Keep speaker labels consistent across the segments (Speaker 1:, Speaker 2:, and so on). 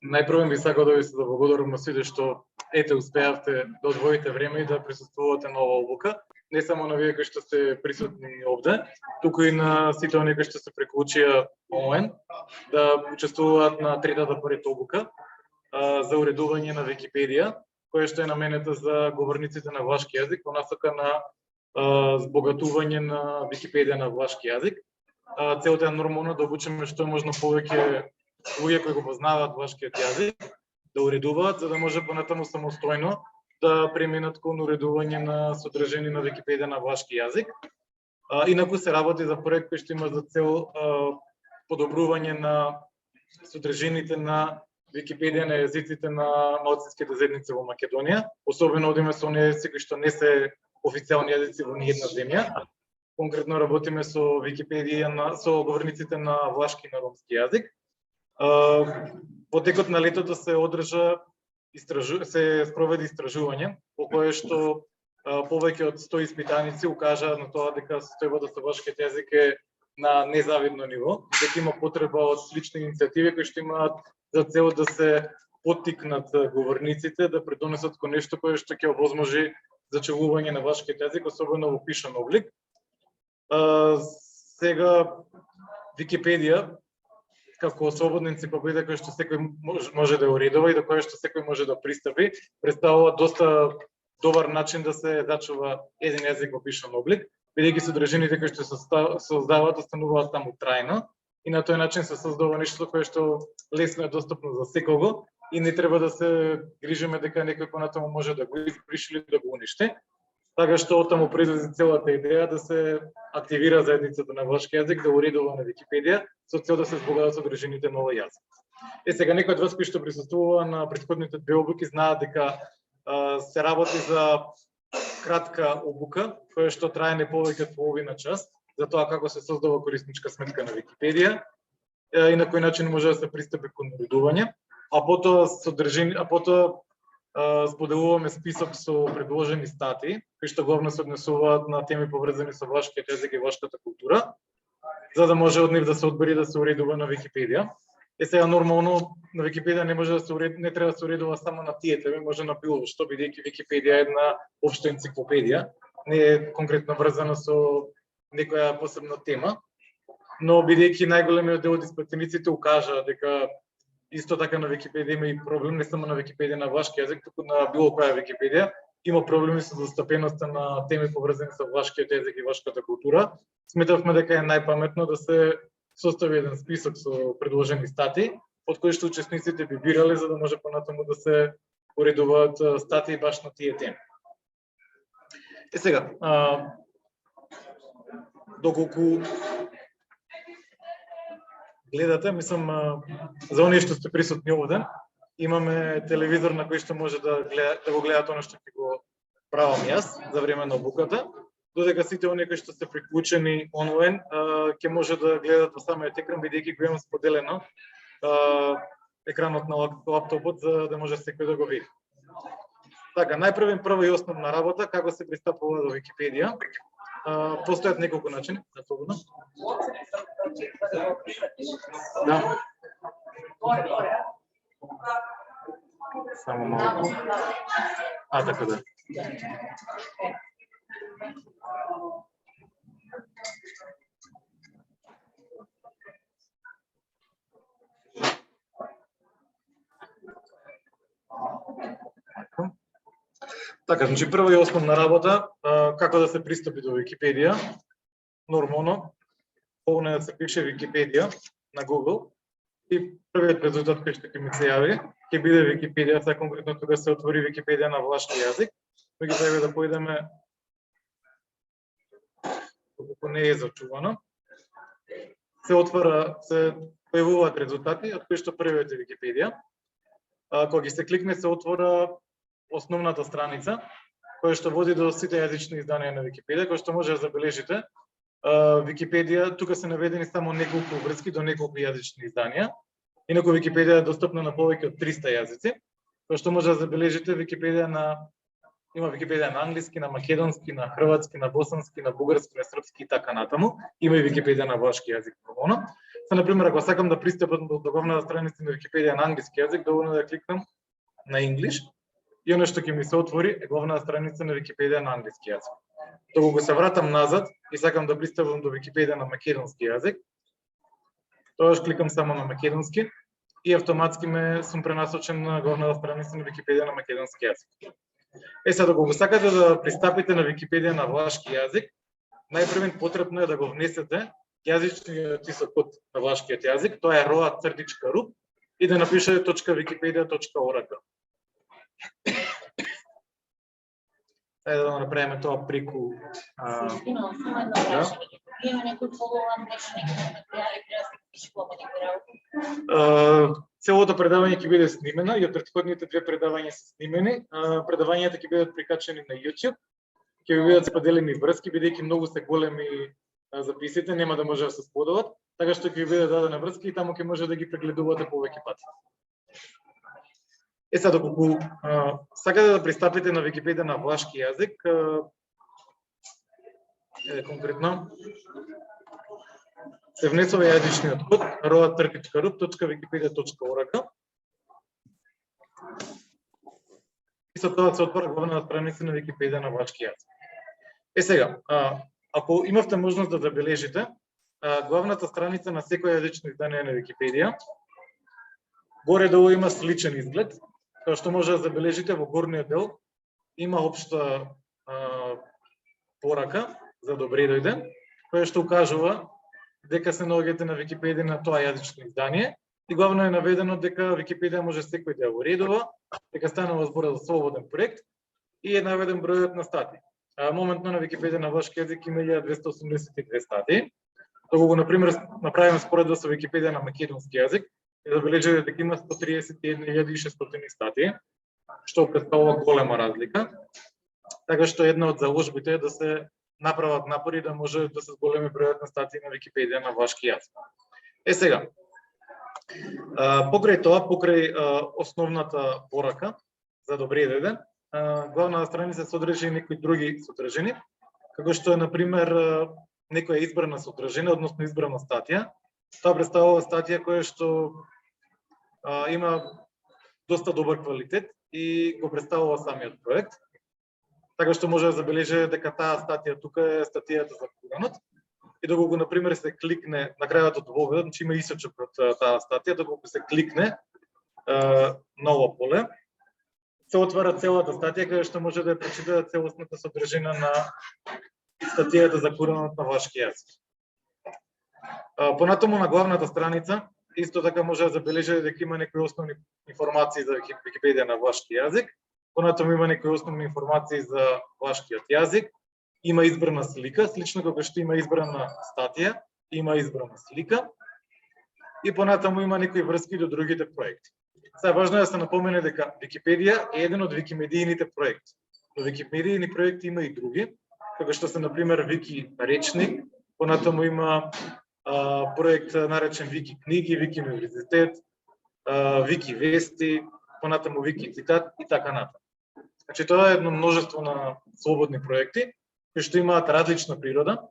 Speaker 1: Најпрво би сакал да ви се заблагодарам на сите што успеавте да одвоите време и да присуствувате на оваа обука. Не само на вие кои што сте присутни овде, туку и на сите оние кои што се приклучија онлайн да учествуваат на третата обука за уредување на Википедија, која што е наменета за говорниците на влашки јазик по насока на збогатување на Википедија на влашки јазик. Целта е нормално да обучиме што е можно повеќе луѓе кои го познаваат влашкиот јазик да уредуваат, за да може понатаму самостојно да преминат кон уредување на содржини на Википедија на влашки јазик. Инаку се работи за проект кој што има за цел подобрување на содржините на Википедија на јазиците на малцинските заедници во Македонија, особено одиме со оние јазици кои што не се официјални јазици во ниедна земја. Конкретно работиме со Википедија со говорниците на влашки и на ромски јазик. Во текот на летото се спроведе истражување по кое што повеќе од 100 испитаници укажаа на тоа дека состојбата со влашкиот јазик е на незавидно ниво, дека има потреба од слични иницијативи кои што имаат за цел да се поттикнат говорниците да придонесат кон нешто кое што ќе овозможи зачувување на влашкиот јазик, особено во пишан облик. Сега Википедија како слободна енциклопедија која што секој може да уредува и до која што секој може да пристапи, представува доста добар начин да се зачува еден јазик во пишан облик, бидејќи содржините кои што се создаваат остануваат таму трајно и на тој начин се создава нешто кое што лесно е достапно за секого и не треба да се грижиме дека некој понатаму може да го избрише или да го уништи. Така што оттаму произлезе целата идеја да се активира заедницата на влашки јазик, да уредува на Википедија со цел да се збогатат содржините на овој јазик. Сега некои од вас кои што присуствува на претходните две обуки знаат дека се работи за кратка обука која што трае не повеќе од половина час за тоа како се создава корисничка сметка на Википедија и на кој начин може да се пристапи кон уредување, а потоа споделуваме список со предложени статии, кои што главно се однесуваат на теми поврзани со влашкиот јазик и влашката култура, за да може од нив да се одбери да се уредува на Википедија. Сега нормално на Википедија не може да се не треба да се уредува само на тие теми, може на било што, бидејќи Википедија е една општа енциклопедија, не е конкретно врзана со некоја посебна тема, но бидејќи најголемиот дел од испратениците укажаа дека исто така на Википедија има и проблем, не само на Википедија на влашки јазик, туку на било која Википедија, има проблеми со достапеноста на теми поврзани со влашкиот јазик и влашката култура. Сметавме дека е најпаметно да се состави еден список со предложени статии, од кои што учесниците би бирале за да може понатаму да се уредуваат статии баш на тие теми. Сега, доколку гледате, мислам, за оние што сте присутни овде, имаме телевизор на кој што може да го гледат оно што ќе го правам јас за време на обуката, додека сите оние кои што се приклучени онлайн ќе може да гледат во самиот екран, бидејќи го имам споделено екранот на лаптопот за да може секој да го види. Така, најпрва и основна работа како се пристапува до Википедија. Постојат неколку начини, слободно. Да. Само малку. Така да. Така, значи прва и основна работа како да се пристапи до Википедија. Нормално, овде да се пише Википедија на Google и првиот резултат кој што ќе ми се јави ќе биде Википедија, сега конкретно тука се отвори Википедија на влашки јазик. Меѓутоа да поидеме доколку не е зачувано. Се појавуваат резултати, од кои што првиот е Википедија. Кога ги се кликне се отвора основната страница, која што води до сите јазични изданија на Википедија, која што може да забележите. Википедија, тука се наведени само неколку врски до неколку јазични изданија. Инаку Википедија е достапна на повеќе од 300 јазици. Која што може да забележите, Википедија на Има Википедија на англиски, на македонски, на хрватски, на босански, на бугарски, на српски и така натаму. Има и Википедија на влашки јазик нормално. На пример, ако сакам да пристапам до главната страница на Википедија на англиски јазик, доволно да кликнам на English и оно што ќе ми се отвори е главната страница на Википедија на англиски јазик. Доколку се вратам назад и сакам да пристапам до Википедија на македонски јазик, тогаш кликам само на македонски и автоматски сум пренасочен на главната страница на Википедија на македонски јазик. Сега, доколку сакате да пристапите на Википедија на влашки јазик, најпрвен потребно е да го внесете јазичниот код на влашкиот јазик, тоа е roa_rup и да напишете .wikipedia.org. Ајде да направиме тоа преку целото предавање ќе биде снимено и од претходните две предавања се снимени. Предавањата ќе бидат прикачени на YouTube, ќе ви бидат споделени врски, бидејќи многу се големи записите, нема да може да се споделат, така што ќе ви биде дадена врска и таму ќе може да ги прегледувате повеќе пати. Сега, доколку сакате да пристапите на Википедија на влашки јазик, конкретно се внесува јазичниот код roa_rup.wikipedia.org и со тоа се отвара главната страница на Википедија на влашки јазик. Сега, ако имавте можност да забележите, главната страница на секој јазично издание на Википедија горе-долу има сличен изглед. Како што може да забележите во горниот дел има општа порака за добре дојде, која што укажува дека се наоѓате на Википедија на тоа јазично издание и главно е наведено дека Википедија може секој да ја уредува, дека станува збор за слободен проект и е наведен бројот на статии. Моментно на Википедија на влашки јазик има 1282 статии. Доколку например направиме споредба со Википедија на македонски јазик, забележите дека има 131.600 статии, што претставува голема разлика. Така што една од заложбите е да се направат напори да може да се зголеми бројот на статии на Википедија на влашки јазик. Сега, покрај тоа, покрај основната порака за добре дојде, главната страница содржи и некои други содржини, како што е например некоја избрана содржина, односно избрана статија. Тоа представува статија која што има доста добар квалитет и го представува самиот проект. Така што може да забележите дека таа статија тука е статијата за куранот. И доколку например се кликне на крајот од воведот, значи има исочок од таа статија, доколку се кликне на ова поле, се отвара целата статија каде што може да ја прочитате целосната содржина на статијата за куранот на влашки јазик. Понатаму на главната страница исто така може да забележите дека има некои основни информации за Википедија на влашки јазик. Понатаму има некои основни информации за влашкиот јазик. Има избрана слика, слично како што има избрана статија, има избрана слика. И понатаму има некои врски до другите проекти. Сега важно е да се напомене дека Википедија е еден од викимедијните проекти. Но викимедијни проекти има и други, како што се например Вики речник, понатаму има проект наречен Вики книги, Вики универзитет, Вики вести, понатаму Вики цитат и така натаму. Значи тоа е едно множество на слободни проекти кои што имаат различна природа,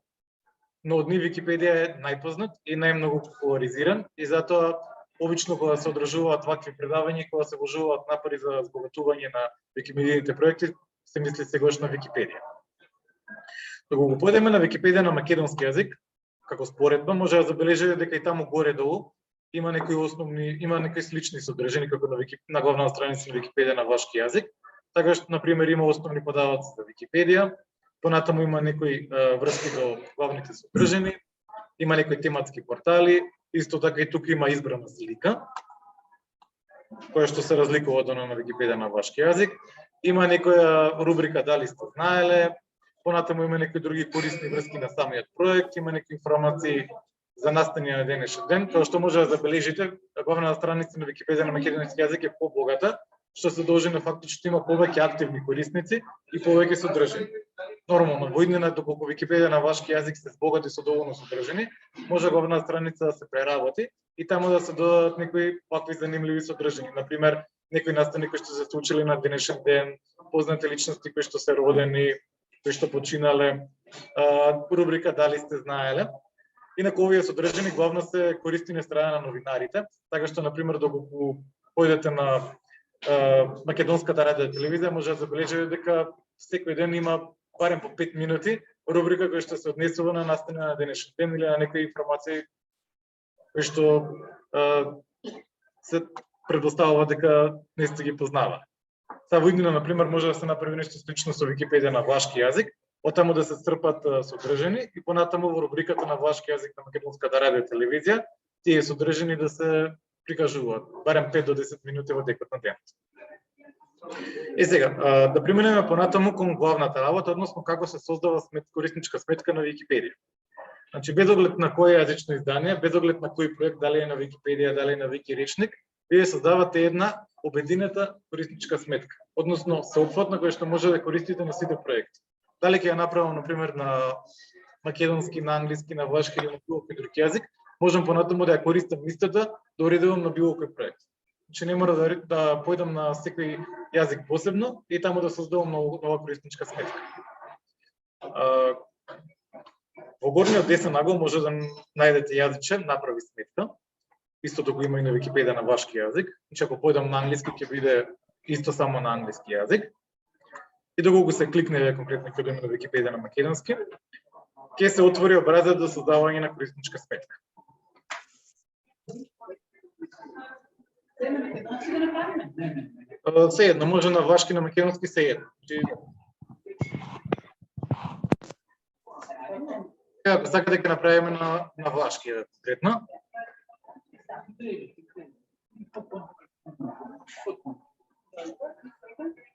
Speaker 1: но од нив Википедија е најпознат и најмногу популаризиран и затоа обично кога се одржуваат вакви предавања, кога се вложуваат напори за збогатување на викимедијните проекти, се мисли сегаш на Википедија. Доколку појдеме на Википедија на македонски јазик, како споредба, може да забележите дека и таму горе-долу има некои слични содржини како на главната страница на Википедија на влашки јазик. Така што, например, има основни подаваци за Википедија, понатаму има некои врски до главните содржини, има некои тематски портали, исто така и тука има избрана слика, која што се разликува од она на Википедија на влашки јазик. Има некоја рубрика дали сте знаеле, понатаму има некои други корисни врски на самиот проект, има некои информации за настанија на денешен ден, како што може да забележите, главната страница на Википедија на македонски јазик е побогата, што се должи на фактот што има повеќе активни корисници и повеќе содржини. Нормално, во иднина, доколку Википедија на влашки јазик се збогати со доволно содржини, може главната страница да се преработи и таму да се додадат некои вакви занимливи содржини. Например, некои настани кои што се случили на денешен ден, познати личности кои што се родени, кои што починале, рубрика Дали сте знаеле. Инаку овие содржини главно се користени страна на новинарите, така што например доколку појдете на македонската радио и телевизија може да забележите дека секој ден има барем по 5 минути рубрика која што се однесува на настани на денешен ден или на некои информации кои што се предоставува дека не сте ги познавали. Са во иднина, например, може да се направи нешто слично со Википедија на влашки јазик, оттаму да се стрпат содржини и понатаму во рубриката на влашки јазик на македонската радио и телевизија тие содржини да се прикажуваат барем 5 до 10 минути во текот на денот. Сега, да преминеме понатаму кон главната работа, односно како се создава корисничка сметка на Википедија. Значи, без оглед на кое јазично издание, без оглед на кој проект, дали е на Википедија, дали е на Викиречник, вие создавате една обединета корисничка сметка, односно сеопфатна која што може да користите на сите проекти. Дали ќе ја направам, например, на македонски, на англиски, на влашки или на било кој друг јазик, можам понатаму да ја користам истата, да уредувам на било кој проект. Значи не мора да појдам на секој јазик посебно и таму да создавам нова корисничка сметка. Во горниот десен агол може да најдете јазиче, направи сметка. Истото го има и на Википедија на влашки јазик. Значи ако појдам на англиски ќе биде исто само на англиски јазик. И доколку се кликне конкретно кај на Википедија на македонски, ќе се отвори образец за создавање на корисничка сметка. Се едно, може на влашки, на македонски, се едно. Ако сакате ќе направиме на влашки конкретно.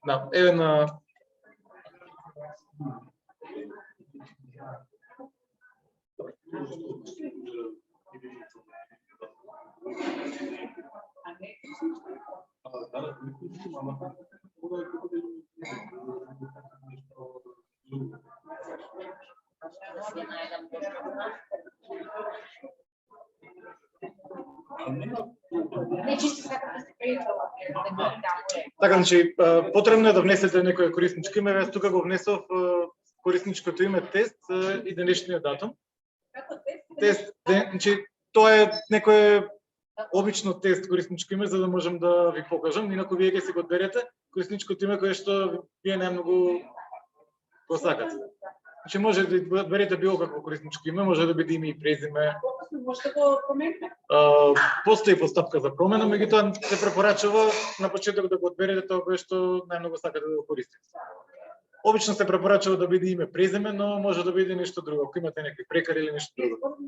Speaker 1: Да, еве на така, значи, потребно е да внесете некоја корисничко име, јас тука го внесов корисничкото име тест и денешниот датум. Тест, значи, тоа е некој обично тест корисничко име за да можам да ви покажам, инаку вие ќе си го одберете корисничкото име кое што вие најмногу го сакате. Значи може да одберете било какво корисничко име, може да биде име и презиме.
Speaker 2: Може да го промените?
Speaker 1: Постои постапка за промена, меѓутоа се препорачува на почеток да го одберете тоа кое што најмногу сакате да го користите. Обично се препорачува да биде име презиме, но може да биде нешто друго, ако имате некои прекари или нешто друго.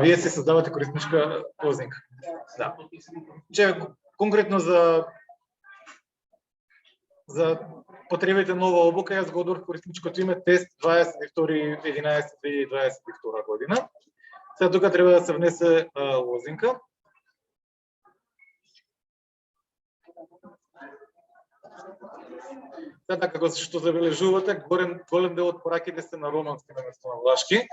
Speaker 1: Вие се создавате корисничка лозинка. Да. Че конкретно за потребите нова обука, јас го одборав корисничкото име тест 22.11.2022 година. Сега тука треба да се внесе лозинка. Сега како што забележувате, голем дел од пораките се на романски наместо на влашки.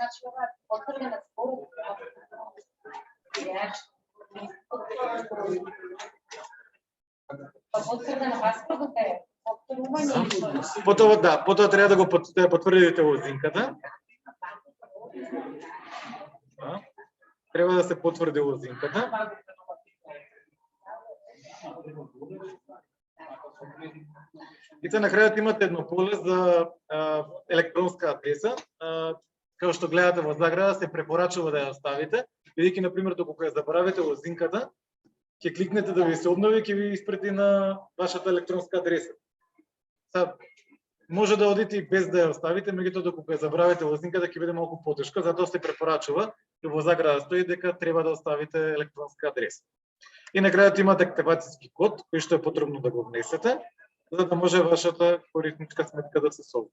Speaker 1: Потоа треба да го потврдите лозинката. Треба да се потврди лозинката. И на крајот имате едно поле за електронска адреса. Како што гледате во заграда, се препорачува да ја оставите, бидејќи на пример доколку ја заборавите лозинката, ќе кликнете да ви се обнови, ќе ви испрати на вашата електронска адреса. Може да одите и без да ја оставите, меѓутоа доколку ја заборавите лозинката ќе биде малку потешко, затоа се препорачува и во заграда стои дека треба да оставите електронска адреса. И на крајот имате активацијски код, кој што е потребно да го внесете, за да може вашата корисничка сметка да се создаде.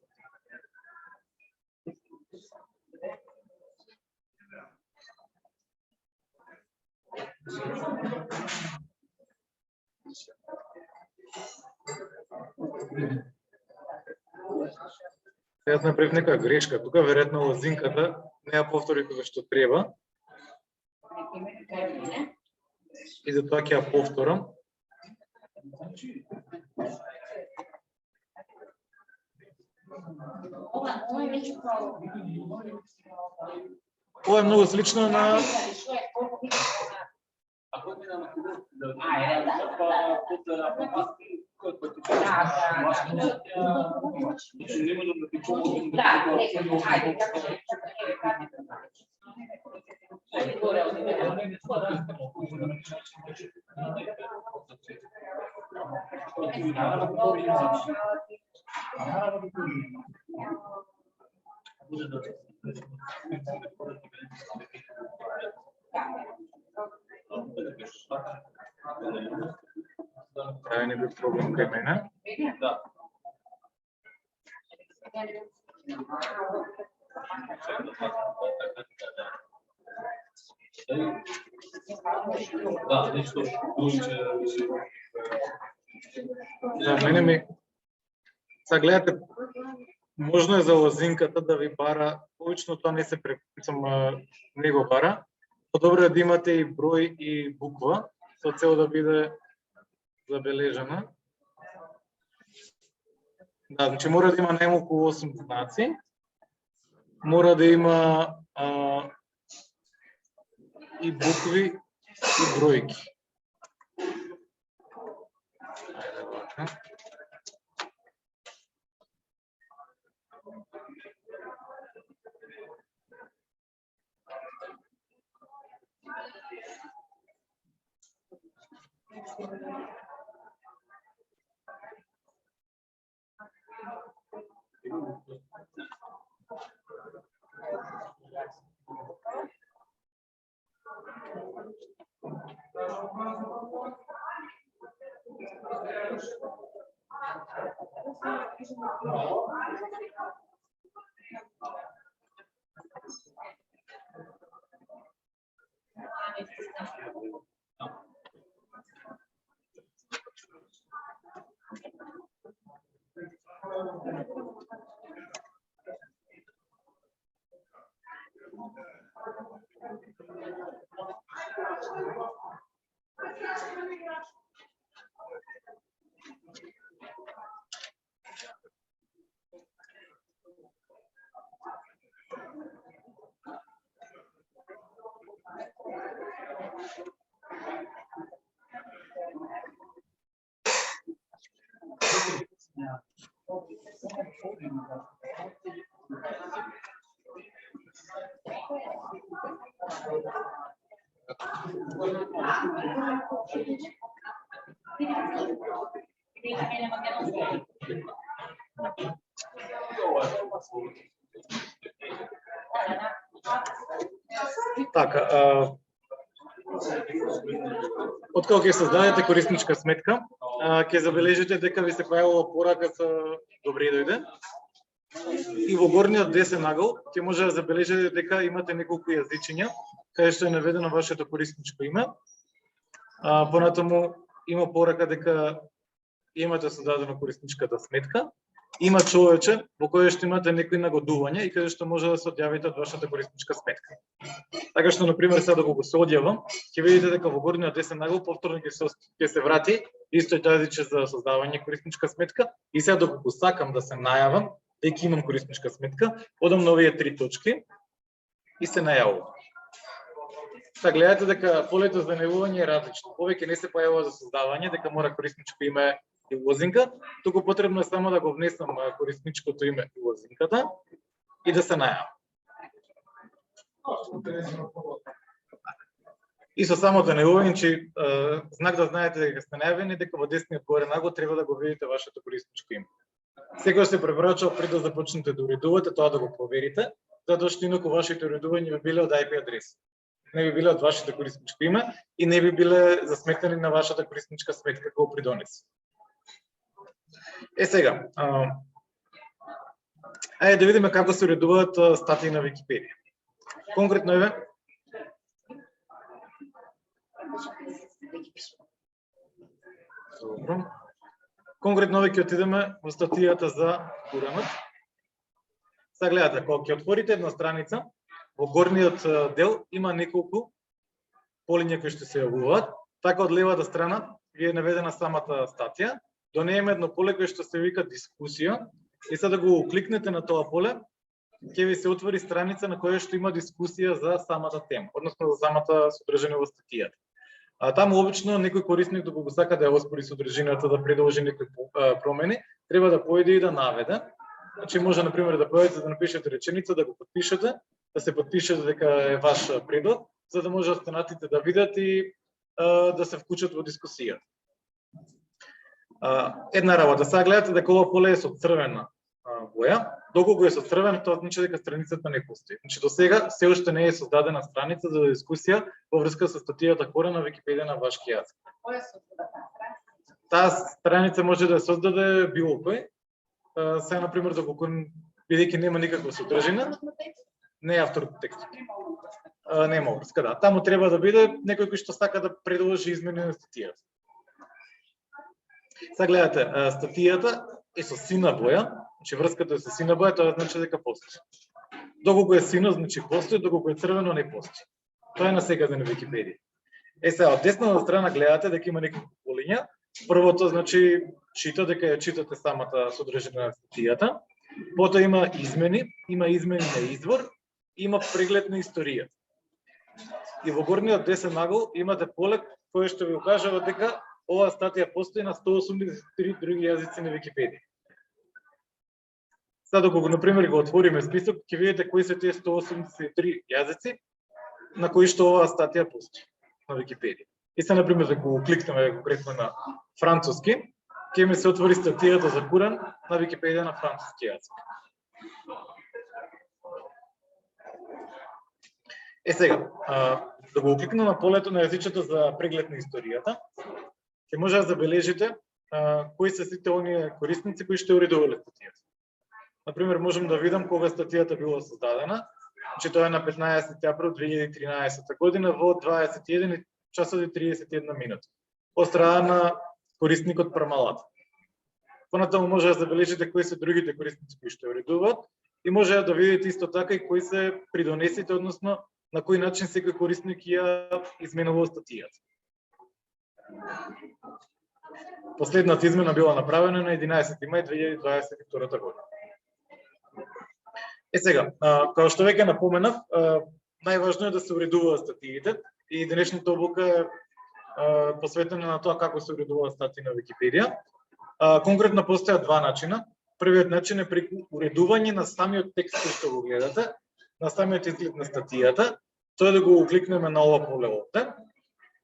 Speaker 1: Јас направив некоја грешка, тука веројатно лозинката не ја повторив како што треба. И затоа ќе ја повторам. Ова е многу слично на Тај не би проблем кај мене. Да, мене ми... Сега гледате, можно е за лозинката да ви бара, обично тоа не се не го бара. Подобро е да имате и број и буква, со цел да биде забележана. Да, значи мора да има најмалку 8 знаци. Мора да има и букви и бројки. Така, откако ќе создадете корисничка сметка, ќе забележите дека ви се појавува порака со добре дојде. И во горниот десен агол ќе може да забележите дека имате неколку јазичиња, каде што е наведено вашето корисничко име. Понатаму има порака дека имате создадена корисничката сметка. Има човече во кој што имате некои нагодувања и каде што може да се одјавите од вашата корисничка сметка. Така што, например, сега да го се одјавам, ќе видите дека во горниот десен агол повторно ќе се врати исто јазиче за создавање корисничка сметка и сега да го сакам да се најавам дека имам корисничка сметка, одам на овие три точки и се најавувам. Та гледате дека полето за најавување е различно. Повеќе не се појавува за создавање, дека мора корисничко име и лозинка, туку потребно е само да го внесам корисничкото име и лозинката и да се најавам. И со самото најавување, знак да знаете дека сте најавени, дека во десниот горе наго треба да го видите вашето корисничко име. Секој се препорачува пред да започнете да уредувате, тоа да го проверите, затоа што инаку вашите уредувања би биле од IP адрес. Не би биле од вашето корисничко име и не би биле засметнати на вашата корисничка сметка која придонесе. Сега, ајде да видиме како се уредуваат статии на Википедија. Конкретно еве добро. Конкретно овде ќе отидеме во статијата за уранот. Сега гледате, кога ќе отворите една страница, во горниот дел има неколку полиња кои што се јавуваат. Така од левата страна ви е наведена самата статија. До неја има едно поле кое што се вика дискусија. И сега да го кликнете на тоа поле, ќе ви се отвори страница на која што има дискусија за самата тема, односно за самата содржина во статијата. А таму обично некој корисник доколку сака да ја оспори содржината, да предложи некои промени, треба да поиде и да наведе. Значи може на пример да појдете да напишете реченица, да го подпишете, да се подпишете дека е ваш предлог, за да може останатите да видат и да се вклучат во дискусија. Една работа, сега гледате дека ова поле е со црвена боја. Доколку е со црвен, тоа значи дека страницата не постои. Значи до сега се уште не е создадена страница за дискусија во врска со статијата Кора на Википедија на вашки јазик.
Speaker 2: Која се страница?
Speaker 1: Таа страница може да ја создаде било кој. Сега на пример доколку бидејќи нема никаква содржина, не е автор текст. Нема обврска, да. Таму треба да биде некој кој што сака да предложи измени на статијата. Сега гледате, статијата е со сина боја, значи врската е со сина боја, тоа значи дека постои. Доколку е сино, значи постои, доколку е црвено, не постои. Тоа е насекаде на Википедија. Сега, од десната страна гледате дека има неколку полиња. Првото, значи, чита дека ја читате самата содржина на статијата. Потоа има измени на извор, има преглед на историјата. И во горниот десен нагол имате поле кое што ви укажува дека оваа статија постои на 183 други јазици на Википедија. Сега доколку на пример го отвориме список, ќе видите кои се тие 183 јазици на кои што оваа статија постои на Википедија. И сега на пример ако го кликнеме конкретно на француски, ќе ми се отвори статијата за Куран на Википедија на француски јазик. Сега, да го кликнем на полето на јазичето за преглед на историјата, ќе може да забележите кои се сите оние корисници кои што уредувале статијата. Например, можам да видам кога статијата била создадена, че тоа е на 15 април 2013 година во 21 часот и 31 минути. Од страна на корисникот Пармалат. Понатаму може да забележите кои се другите корисници кои што уредуваат и може да видите исто така и кои се придонесите, односно на кој начин секој корисник ја изменува статијата. Последната измена била направена на 11 мај 2022 година. Сега, како што веќе напоменав, најважно е да се уредуваат статиите и денешната обука е посветена на тоа како се уредуваат статии на Википедија. Конкретно постојат два начина. Првиот начин е преку уредување на самиот текст кој што го гледате, на самиот изглед на статијата, тоа да го укликнеме на ова поле овде.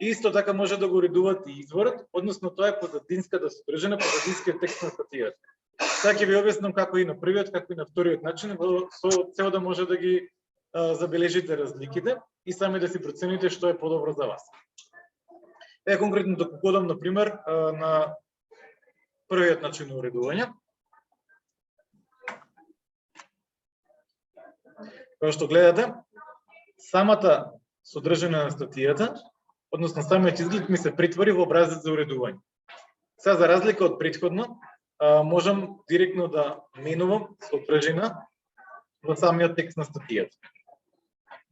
Speaker 1: И исто така може да го уредуват и изворот, односно тоа е позадинската содржина, позадинскиот текст на статијата. Сега ќе ви објаснам како и на првиот, како и на вториот начин, со цел да може да ги забележите разликите и сами да си процените што е подобро за вас. Конкретно да кодам на пример на првиот начин на уредување. Како што гледате, самата содржина на статијата, односно самиот изглед ми се претвори во образец за уредување. Сега за разлика од претходно, можам директно да менувам содржина во самиот текст на статијата.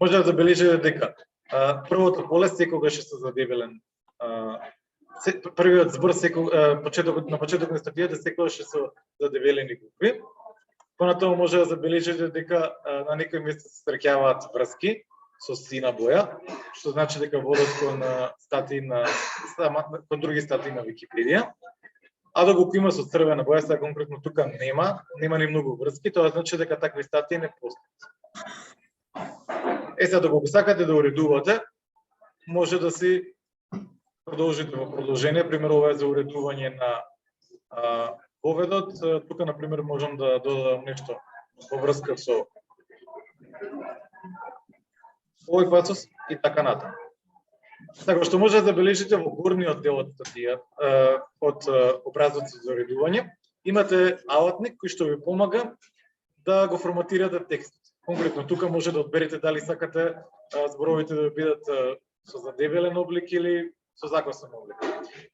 Speaker 1: Може да забележите дека првото поле секогаш е со задебелен, првиот збор на почетокот на статијата секогаш е со задебелени букви. Понатаму може да забележите дека на некои места се среќаваат врски со сина боја, што значи дека водат кон статии кон други статии на Википедија. А доколку има со црвена боја, сега конкретно тука нема ни многу врски, тоа значи дека такви статии не постојат. Сега доколку сакате да уредувате, може да си продолжите во продолжение, пример ова е за уредување на поведот, тука на пример можам да додадам нешто во врска со овој пасус и така натаму. Така што може да забележите во горниот дел од статија, од образецот за уредување, имате алатник кој што ви помага да го форматирате текстот. Конкретно тука може да одберете дали сакате зборовите да бидат со задебелен облик или со заквасен облик.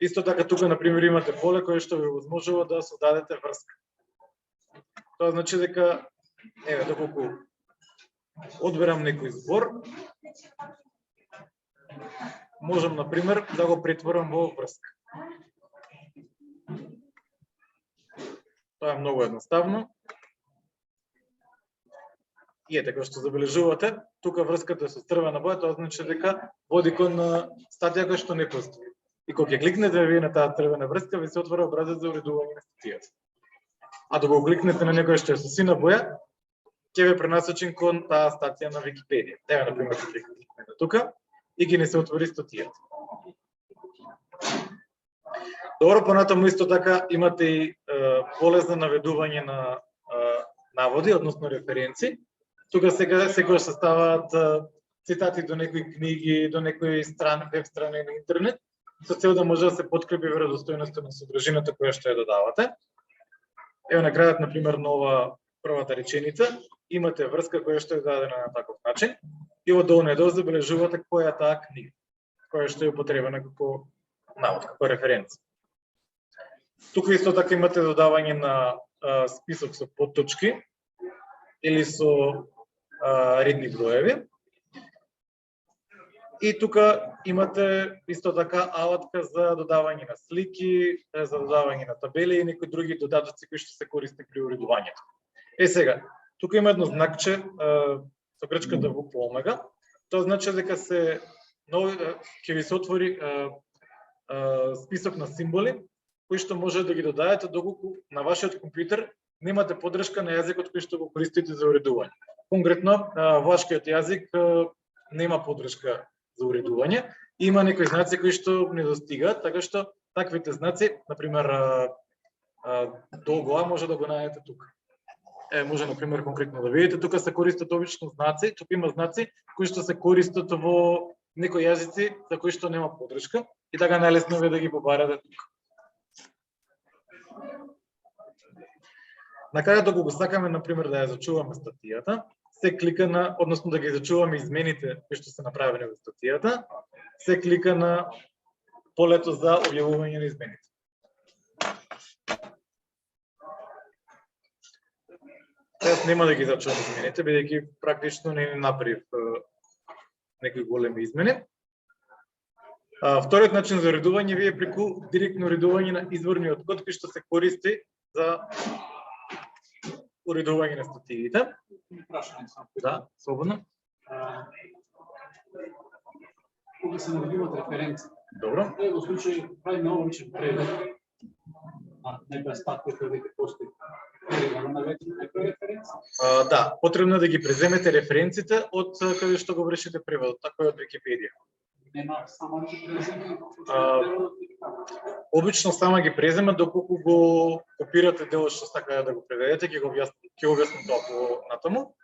Speaker 1: Исто така тука на пример имате поле кое што ви возможува да создадете врска. Тоа значи дека доколку одберам некој збор, можам, например, да го претворам во врска. Тоа е многу едноставно. И ете, како што забележувате, тука врската со црвена боја, тоа значи дека води кон статија која што не постои. И кога ќе кликнете вие на таа црвена врска, ви се отвора образец за уредување на статијата. А докога го кликнете на некоја што е со сина боја, ќе ве пренасочи кон таа статија на Википедија. Еве, например, ќе кликнете тука и ќе не се отвори статијата. Добро, понатаму исто така имате и поле за наведување на наводи, односно референци. Тука сега секогаш се ставаат цитати до некои книги, до некои веб страни на интернет, со цел да може да се подкрепи веродостојноста на содржината која што ја додавате. Ево на крајот, например, на ова првата реченица, имате врска која што е дадена на таков начин и во долниот дел забележувате која е таа книга, која што е употребена како навод, како референца. Тука исто така имате додавање на список со потточки или со редни броеви. И тука имате исто така алатка за додавање на слики, за додавање на табели и некои други додатоци кои што се користи при уредувањето. Сега, тука има едно знакче со грчката буква омега. Тоа значи дека ќе ви се отвори список на символи кои што може да ги додадете доколку на вашиот компјутер немате подршка на јазикот кој што го користите за уредување. Конкретно, влашкиот јазик нема подршка за уредување. Има некои знаци кои што не достигаат, така што таквите знаци, например, долго А може да го најдете тука. Може, например, конкретно да видите, тука се користат обично знаци, тука има знаци кои што се користат во некои јазици за кои што нема подршка и така најлесно е да ги побарате тука. На крајот, доколку сакаме, например, да ја зачуваме статијата, се клика на, односно да ги зачуваме измените кои што се направени во статијата, се клика на полето за објавување на измените. Јас нема да ги зачувам измените, бидејќи практично не направив некои големи измени. Вториот начин за уредување ви е преку директно уредување на изворниот код кој што се користи за уредување на статиите. Да, слободно.
Speaker 3: Кога се наведуваат референции.
Speaker 1: Добро.
Speaker 3: Во случај правиме обичен превод на некоја статија која веќе постои.
Speaker 1: Да, потребно е да ги преземете референците од каде што го вршите преводот, така е од Википедија.
Speaker 3: Нема само ги преземе.
Speaker 1: Обично само ги презема доколку го копирате делот што сакате да го преведете, ќе го објаснам тоа понатаму.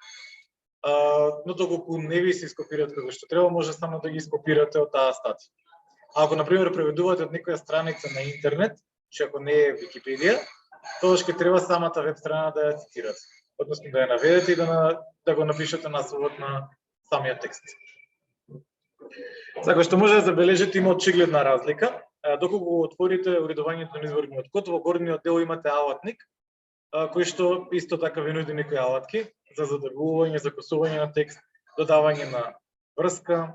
Speaker 1: Но доколку не ви се ископираат како што треба, може само да ги ископирате од таа статија. Ако на пример преведувате од некоја страница на интернет, че ако не е Википедија, тогаш ќе треба самата веб страна да ја цитирате, односно да ја наведете и да го напишете насловот на самиот текст. Така што може да забележите има очигледна разлика. Доколку го отворите уредувањето на изворниот код, во горниот дел имате алатник, кој што исто така ви нуди некои алатки за задавување, закосување на текст, додавање на врска,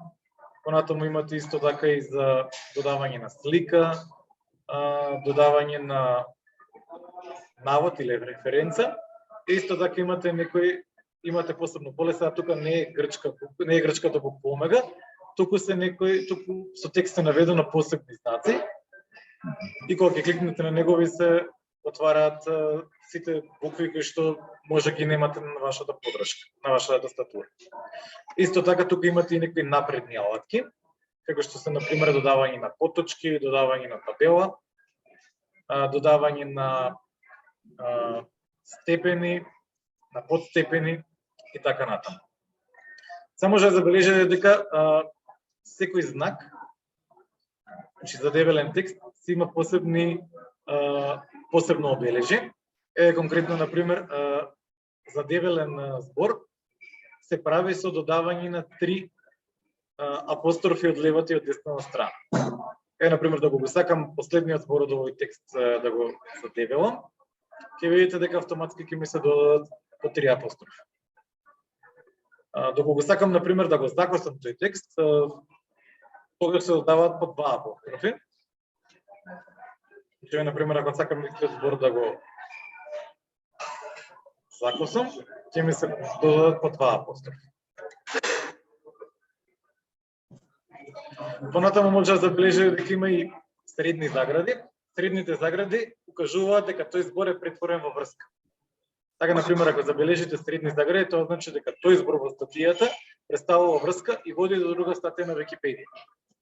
Speaker 1: понатаму имате исто така и за додавање на слика, додавање на навод или референца. Исто така имате посебно поле, сега тука не е грчката буква омега, туку со текст е наведено посебни знаци. И кога ќе кликнете на него ви се отвараат сите букви кои што може ги немате на вашата подршка, на вашата тастатура. Исто така тука имате и некои напредни алатки, како што се например додавање на потточки, додавање на табела, додавање на степени, на подстепени и така натаму. Само може да забележите дека секој знак, значи за дебелен текст, си има посебно обележи. Конкретно, например, за дебелен збор се прави со додавање на 3 апострофи од левата и од десната страна. Например, да го сакам последниот збор од овој текст да го задебелам, ќе видите дека автоматски ќе ми се додадат по 3 апострофи. Доколку сакам, например, да го закосам тој текст, тогаш се додаваат по два апострофи. Че, например, ако сакам истиот збор да го закосам, ќе ми се додадат по два апострофи. Понатаму може да забележи дека има и средни загради. Средните загради укажуваат дека тој збор е претворен во врска. Така, например, ако забележите средни загради, тоа значи дека тој збор во статијата представува врска и води до друга статија на Википедија.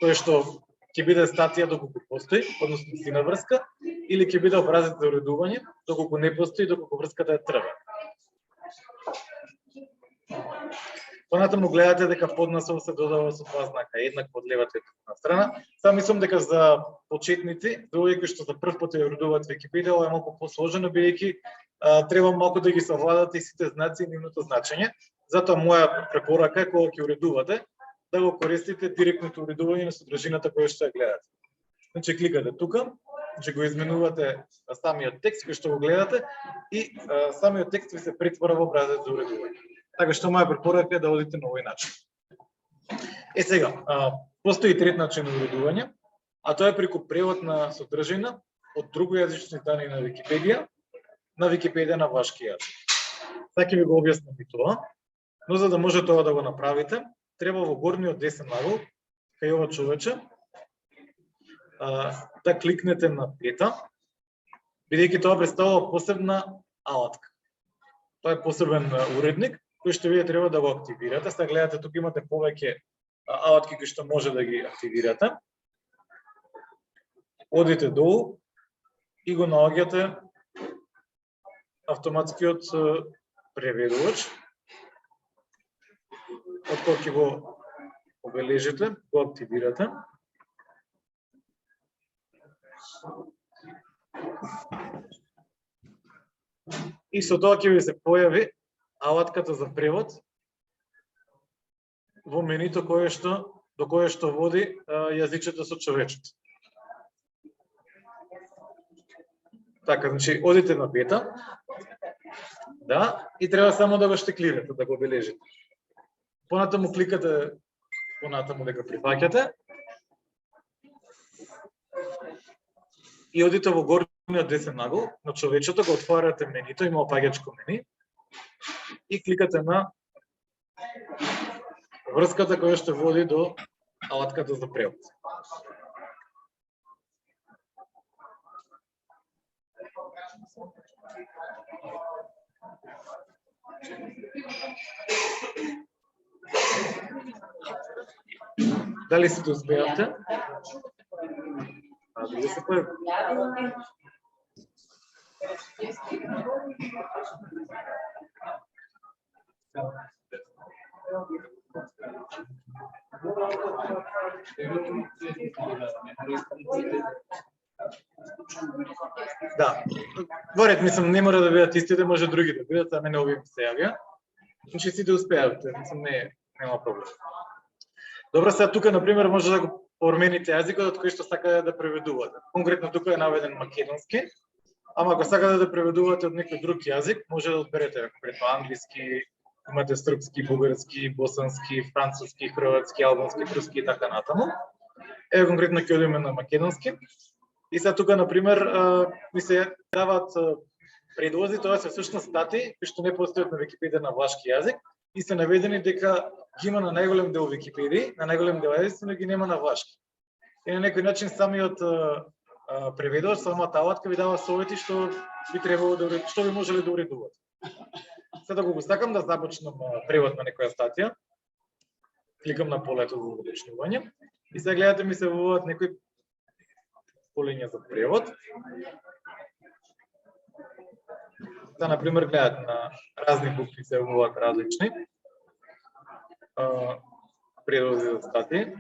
Speaker 1: Тоа што ќе биде статија доколку постои, односно сина врска, или ќе биде образец за уредување доколку не постои, доколку врската е црвена. Понатаму гледате дека поднаслов се додава со два знака, еднак од левата и десна страна. Сам мислам дека за почетници, за овие кои што за прв пат ја уредуваат Википедија, ова е малку посложено, бидејќи треба малку да ги совладате и сите знаци и нивното значење. Затоа моја препорака е кога ќе уредувате, да го користите директното уредување на содржината која што ја гледате. Значи кликате тука, че го изменувате самиот текст кој што го гледате и самиот текст ви се претвора во образец за уредување. Така што моја препорака е да одите на овој начин. Сега, постои трет начин на уредување, а тоа е преку превод на содржина од другојазични данни на Википедија на Википедија на вашки јазик. Сега ќе ви го објаснам и тоа, но за да може тоа да го направите, треба во горниот десен ъгол, кај ова човече, да кликнете на пета, бидејќи тоа представува посебна алатка. Тоа е посебен уредник, кој што вие треба да го активирате. Сега гледате, тука имате повеќе алатки кои што може да ги активирате. Одите долу и го наоѓате автоматскиот преведувач. Од кога ќе го обележите, го активирате. И со тоа ќе ви се појави алатката за превод во менито до кое што води јазичето со човечето. Така, значи, одите на бета, да, и треба само да го штеклирате, да го бележите. Понатаму кликате, понатаму дека прифаќате, и одите во горниот десен ъгол на човечето, го отварате менито, има опаѓачко мени, и кликате на врската која што води до алатката за превод. Дали сите успеавте? Дали се појави? Да, во ред, мислам, не мора да бидат истите, може други да бидат, а мене овие ми се јавија. Значи сите успеавте, мислам, нема проблем. Добро, сега тука, например, може да го промените јазикот од кој што сакате да преведувате. Конкретно тука е наведен македонски, ама ако сакате да преведувате од некој друг јазик, може да одберете конкретно англиски, имате српски, бугарски, босански, француски, хрватски, албански, турски и така натаму. Еве конкретно ќе одиме на македонски. И сега тука, например, ми се даваат предлози, тоа се всушност статии кои што не постојат на Википедија на влашки јазик и се наведени дека ги има на најголем дел Википедија, на најголем дел јазици, но ги нема на влашки. И на некој начин самиот преведувач, самата алатка ви дава совети што би требало да што би можеле да уредувате. Сега да го сакам да започнам превод на некоја статија, кликам на полето за започнување и сега гледате ми се воват некои полиња за превод. Да, например, гледате на разни букви се воват различни предлози за статии.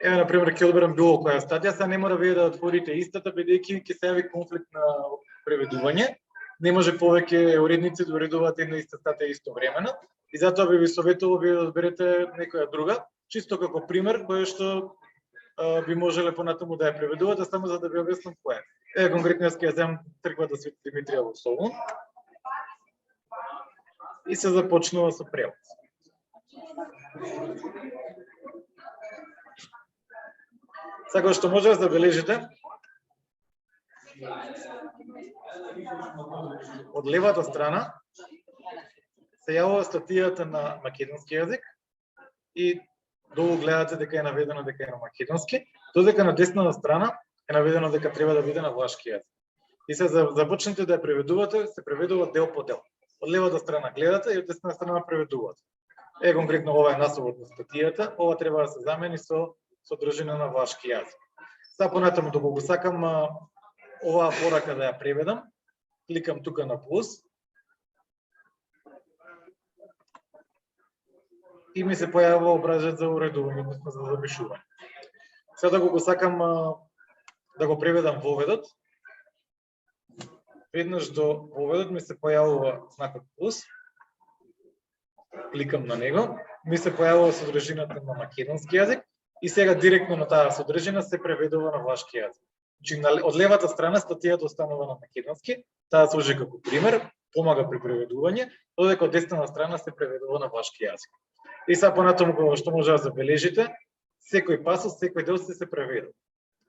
Speaker 1: Еве, например, ќе одберам било која статија, сега не мора вие да отворите истата, бидејќи ќе се јави конфликт на преведување. не може повеќе уредници да уредуваат една иста статија истовремено и затоа би ви советувал вие да одберете некоја друга, чисто како пример која што би можеле понатаму да ја преведувате, само за да ви објаснам која. Еве конкретно јас ќе ја земам црквата Свети Димитрија во Солун и се започнува со превод. Сега што може да забележите, од левата страна се јавува статијата на македонски јазик и долу гледате дека е наведено дека е на македонски, додека на десната страна е наведено дека треба да биде на влашки јазик. И се започнете да ја преведувате, се преведува дел по дел. Од левата страна гледате и од десната страна преведувате. Конкретно ова е насловот на статијата, ова треба да се замени со содржина на влашки јазик. Сега понатаму, доколку го сакам оваа порака да ја преведам, кликам тука на плюс и ми се појавува образец за уредување, односно за запишување. Сега доколку сакам да го преведам воведот, веднаш до воведот ми се појавува знакот плюс, кликам на него, ми се појавува содржината на македонски јазик и сега директно на таа содржина се преведува на влашки јазик. Значи, од левата страна статијата останува на македонски, таа служи како пример, помага при преведување, додека од десната страна се преведува на влашки јазик. И сега понатаму што може да забележите, секој пасос, секој дел се преведува.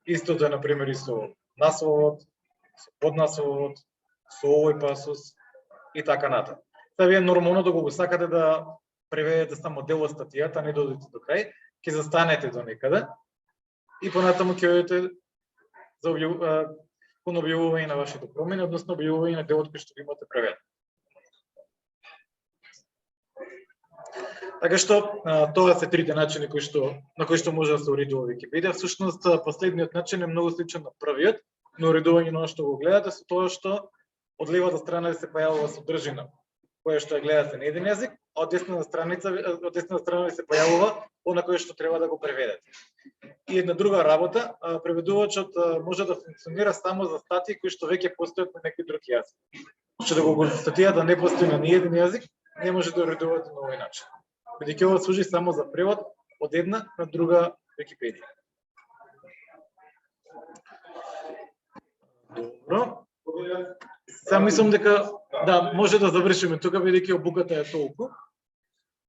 Speaker 1: Истото е, например, и со насловот, со поднасловот, со овој пасос и така натаму. Сега вие нормално доколку го сакате да преведете само дел од статијата, не додите до крај, ќе застанете до некаде и понатаму ќе одите за кон објавување на вашите промени, односно објавување на делот кој што ви имате преведен. Така што тоа се трите начини на кои што може да се уредува Википедија. Всушност последниот начин е многу сличен на првиот, на уредување на што го гледате, со тоа што од левата страна се појавува содржина која што ја гледате на еден јазик, а од десната страна се појавува она кое што треба да го преведете. И една друга работа, преведувачот може да функционира само за статии кои што веќе постојат на некој друг јазик. Значи доколку статијата не постои на ниеден јазик, не може да уредувате на овој начин. Бидејќи ова служи само за превод од една на друга Википедија. Добро. Сега мислам дека може да завршиме тука, бидејќи обуката е толку.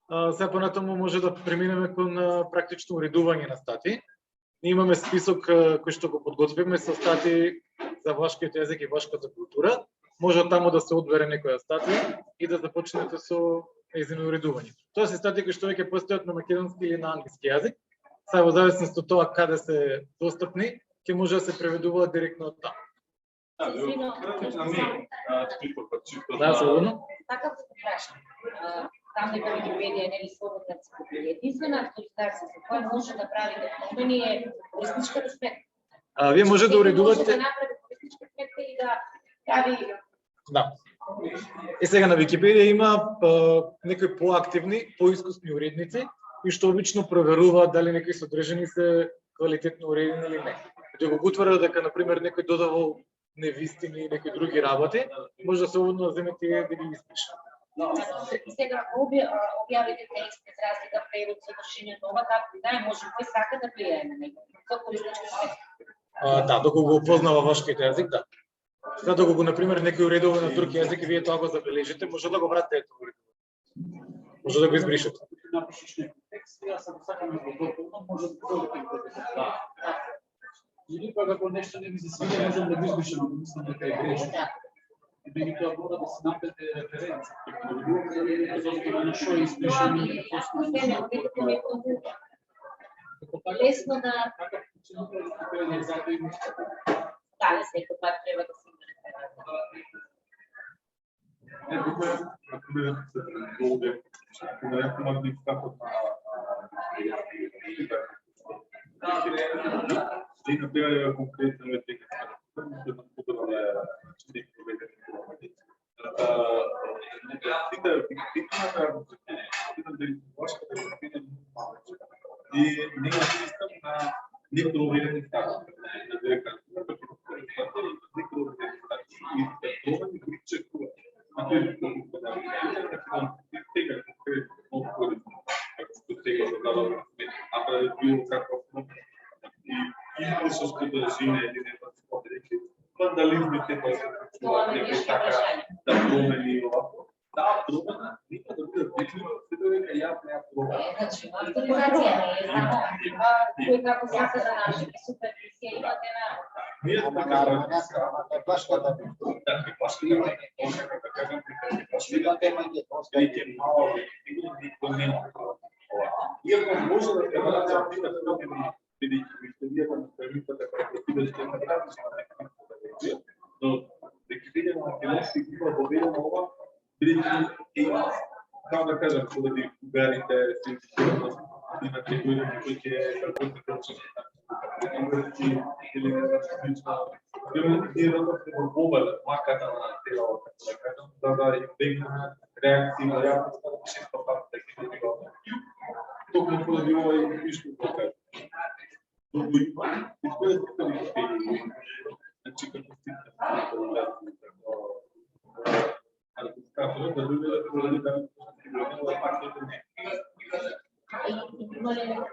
Speaker 1: Сега понатаму може да преминеме кон практично уредување на статии. Ние имаме список кој што го подготвиме со статии за влашкиот јазик и влашката култура. Може таму да се одбере некоја статија и да започнете со нејзино уредување. Тоа се статии кои што веќе постојат на македонски или на англиски јазик. Сега во зависност од тоа каде се достапни, ќе може да се преведуваат директно од таму. Да, сигурно.
Speaker 2: Така се прашам. Там дека Википедија е нели слободна енциклопедија. Единствена актуализација за која може да правите промени е користничката сметка.
Speaker 1: Вие може да уредувате
Speaker 2: да направи користничка сметка и да прави.
Speaker 1: Да. И сега на Википедија има некои поактивни, поискусни уредници кои што обично проверуваат дали некои содржини се квалитетно уредени или не. Да го утврдат дека на пример некој додавал невистини и некои други работи, може да се уводно да земете и да ги испише.
Speaker 2: Сега објавите текст без разлика превод содржина нова, како да може кој сака да влијае на него. Со користничка сметка.
Speaker 1: Да, доколку го познава вашкиот јазик, да. Сега доколку на пример некој уредува на друг јазик и вие тоа го забележите, може да го вратите тоа уредување. Може да го избришете.
Speaker 3: Напишеш некој текст, јас ако сакам да го дополнам, може да го дополнам. Или пак ако нешто не ми се свиѓа, можам да го избришам, ако мислам дека е грешно. И меѓутоа мора да се наплете референца. Зошто на шо избришам и
Speaker 2: лесно да
Speaker 3: така функционира Википедија, затоа има
Speaker 2: дали секој пат треба да се
Speaker 4: например, овде, кога ја модификатот и на тега конкретно е дека да подобра да проведе и не е систем на некои статии. Дека некои статии и тоа вандализмите кои се
Speaker 2: Тоа ме
Speaker 4: случуваат,
Speaker 2: беше
Speaker 4: така
Speaker 2: прашање.
Speaker 4: да промени овако. Таа промена нема да биде видлива, се дека ја не ја промена.
Speaker 2: Значи, авторизација не е само кој како се да наши супервизија имате на
Speaker 4: Ние сме
Speaker 5: Ама не плашката.
Speaker 4: да не плашкаме, може да кажам дека
Speaker 5: Свига тема ќе остане.
Speaker 4: веќе мало никој нема ова. Иако може да се нараѓа типа промени, бидејќи историја на премитата како бидете на границата, но дека видиме на кинески има доведено ова, бидејќи и како да кажам, поради угарите, сензитивност, имате луѓе кои ќе работат или не знам слично. Ние работиме во победа, маката на телото, да кажам, да избегнеме реакции на јавноста, често пати така не било. Токму поради овој вишно да кажам. Друго има, изгледа тука Википедија. Значи, како стикна аргументаторот, да луѓето поради да фактите не.
Speaker 2: има ли не може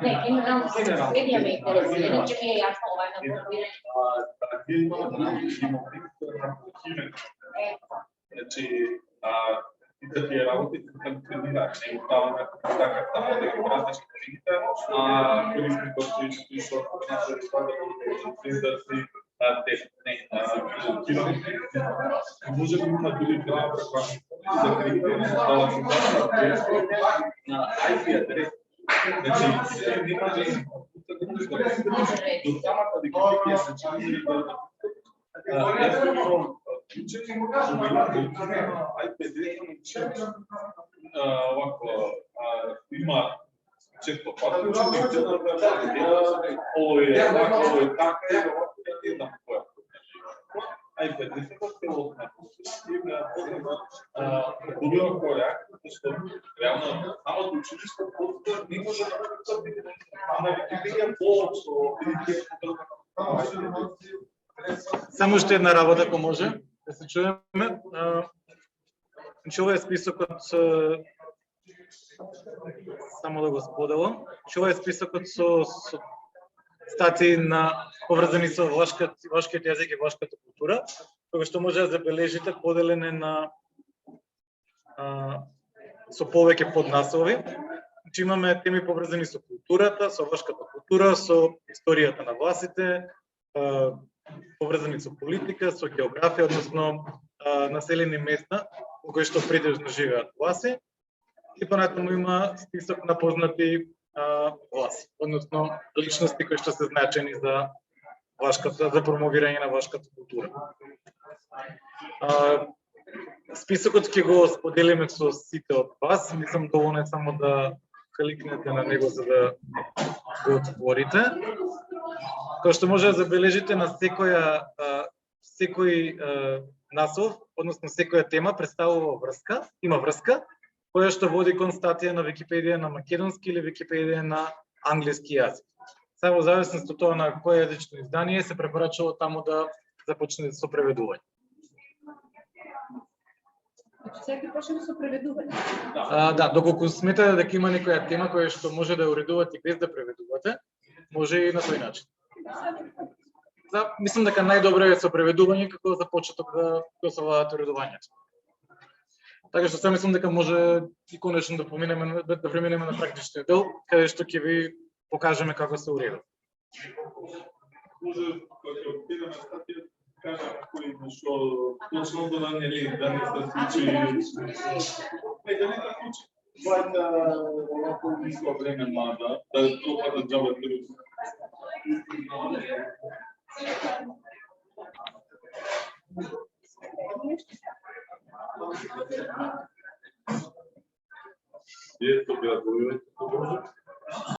Speaker 2: не, генерално следија ме интересира, иначе ми е јасно ова на
Speaker 4: Значи, да ти работи функционира, не оставаме така само да ги пратиш колегите, користникот што што нашо изпада да си тест, не, може да има дури права за критерии дала се на IP адрес. Значи, нема да се до самата Википедија се чини да овако има често пати овој е така, овој така, не знам кој. iPad-ите се било која, што реално самото училиште не може да биде на Википедија повоќе
Speaker 1: Само уште една работа ако може да се чуеме. Значи ова е списокот само да го споделам. Значи ова е списокот со статии на поврзани со влашкиот јазик и влашката култура, кога што може да забележите поделене на со повеќе поднаслови. Значи имаме теми поврзани со културата, со влашката култура, со историјата на власите, поврзани со политика, со географија, односно населени места во кои што придежно живеат власи. И понатаму има список на познати власи, односно личности кои што се значени за промовирање на влашката култура. Списокот ќе го споделиме со сите од вас, мислам доволно е само да кликнете на него за да го отворите. Кој што може да забележите на секој наслов, односно секоја тема представува врска, има врска, која што води кон статија на Википедија на македонски или Википедија на англиски јазик. Само во зависност од тоа на кој јазично издание се препорачува таму да започне со преведување.
Speaker 2: Секој почне со преведување.
Speaker 1: Да, доколку сметате дека има некоја тема која што може да ја уредувате без да преведувате, може и на тој начин. Мислам дека најдобро е со преведување како за почеток да совладате уредувањето. Така што сега мислам дека може и конечно да преминеме на практичниот дел, каде што ќе ви покажеме како се уредува.
Speaker 4: Може кога ќе отидеме на статија кажа кој нешто точно да не се случи. Не, да не се случи. Вајта овако мисло време млада, да пропадат џабе труд. Ето градове.